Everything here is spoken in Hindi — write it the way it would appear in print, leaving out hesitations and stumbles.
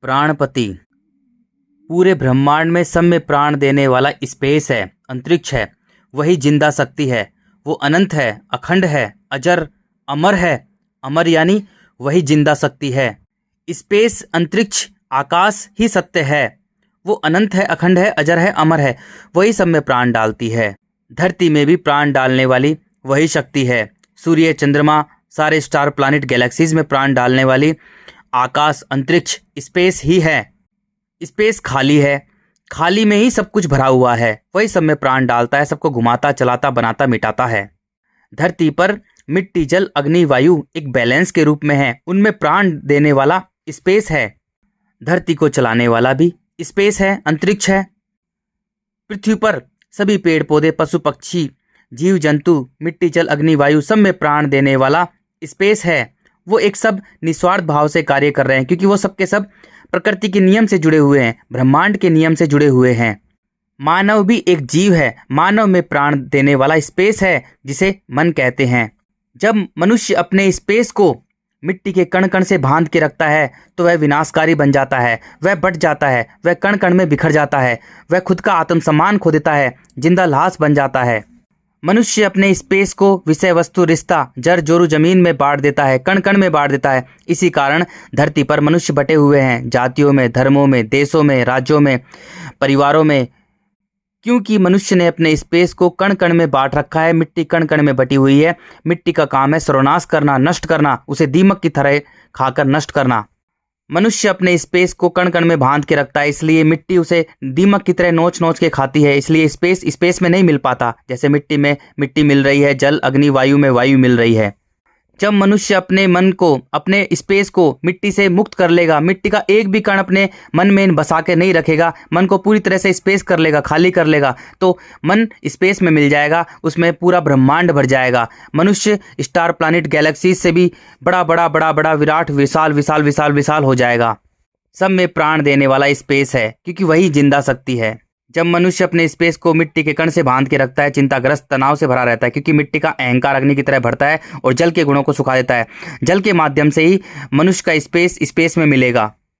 प्राणपति पूरे ब्रह्मांड में सब में प्राण देने वाला स्पेस है, अंतरिक्ष है, वही जिंदा शक्ति है। वो अनंत है, अखंड है, अजर, अमर है। अमर यानी वही जिंदा शक्ति है। स्पेस, अंतरिक्ष, आकाश ही सत्य है। वो अनंत है, अखंड है, अजर है, अमर है, वही सब में प्राण डालती है। धरती में भी प्राण डालने वाली वही शक्ति है। सूर्य, चंद्रमा, सारे स्टार, प्लैनेट, गैलेक्सीज में प्राण डालने वाली आकाश, अंतरिक्ष, स्पेस ही है। स्पेस खाली है, खाली में ही सब कुछ भरा हुआ है, वही सब में प्राण डालता है, सबको घुमाता, चलाता, बनाता, मिटाता है। धरती पर मिट्टी, जल, अग्नि, वायु एक बैलेंस के रूप में है, उनमें प्राण देने वाला स्पेस है। धरती को चलाने वाला भी स्पेस है, अंतरिक्ष है। पृथ्वी पर सभी पेड़ पौधे, पशु पक्षी, जीव जंतु, मिट्टी, जल, अग्नि, वायु सब में प्राण देने वाला स्पेस है। वो एक सब निस्वार्थ भाव से कार्य कर रहे हैं, क्योंकि वो सब के सब प्रकृति के नियम से जुड़े हुए हैं, ब्रह्मांड के नियम से जुड़े हुए हैं। मानव भी एक जीव है, मानव में प्राण देने वाला स्पेस है, जिसे मन कहते हैं। जब मनुष्य अपने स्पेस को मिट्टी के कण कण से बांध के रखता है तो वह विनाशकारी बन जाता है, वह बट जाता है, वह कण कण में बिखर जाता है, वह खुद का आत्मसम्मान खो देता है, जिंदा लाश बन जाता है। मनुष्य अपने स्पेस को विषय वस्तु, रिश्ता, जड़ जोरू जमीन में बांट देता है, कण कण में बांट देता है। इसी कारण धरती पर मनुष्य बटे हुए हैं, जातियों में, धर्मों में, देशों में, राज्यों में, परिवारों में, क्योंकि मनुष्य ने अपने स्पेस को कण कण में बांट रखा है। मिट्टी कण कण में बटी हुई है। मिट्टी का काम है सर्वनाश करना, नष्ट करना, उसे दीमक की तरह खाकर नष्ट करना। मनुष्य अपने स्पेस को कण कण में बांध के रखता है, इसलिए मिट्टी उसे दीमक की तरह नोच नोच के खाती है। इसलिए स्पेस में नहीं मिल पाता। जैसे मिट्टी में मिट्टी मिल रही है, जल, अग्नि, वायु में वायु मिल रही है। जब मनुष्य अपने मन को, अपने स्पेस को मिट्टी से मुक्त कर लेगा, मिट्टी का एक भी कण अपने मन में बसा के नहीं रखेगा, मन को पूरी तरह से स्पेस कर लेगा, खाली कर लेगा, तो मन स्पेस में मिल जाएगा, उसमें पूरा ब्रह्मांड भर जाएगा। मनुष्य स्टार, प्लैनेट, गैलेक्सीज से भी बड़ा बड़ा बड़ा बड़ा विराट, विशाल विशाल विशाल विशाल हो जाएगा। सब में प्राण देने वाला स्पेस है, क्योंकि वही जिंदा शक्ति है। जब मनुष्य अपने स्पेस को मिट्टी के कण से बांध के रखता है, चिंताग्रस्त, तनाव से भरा रहता है, क्योंकि मिट्टी का अहंकार अग्नि की तरह भरता है और जल के गुणों को सुखा देता है। जल के माध्यम से ही मनुष्य का स्पेस में मिलेगा।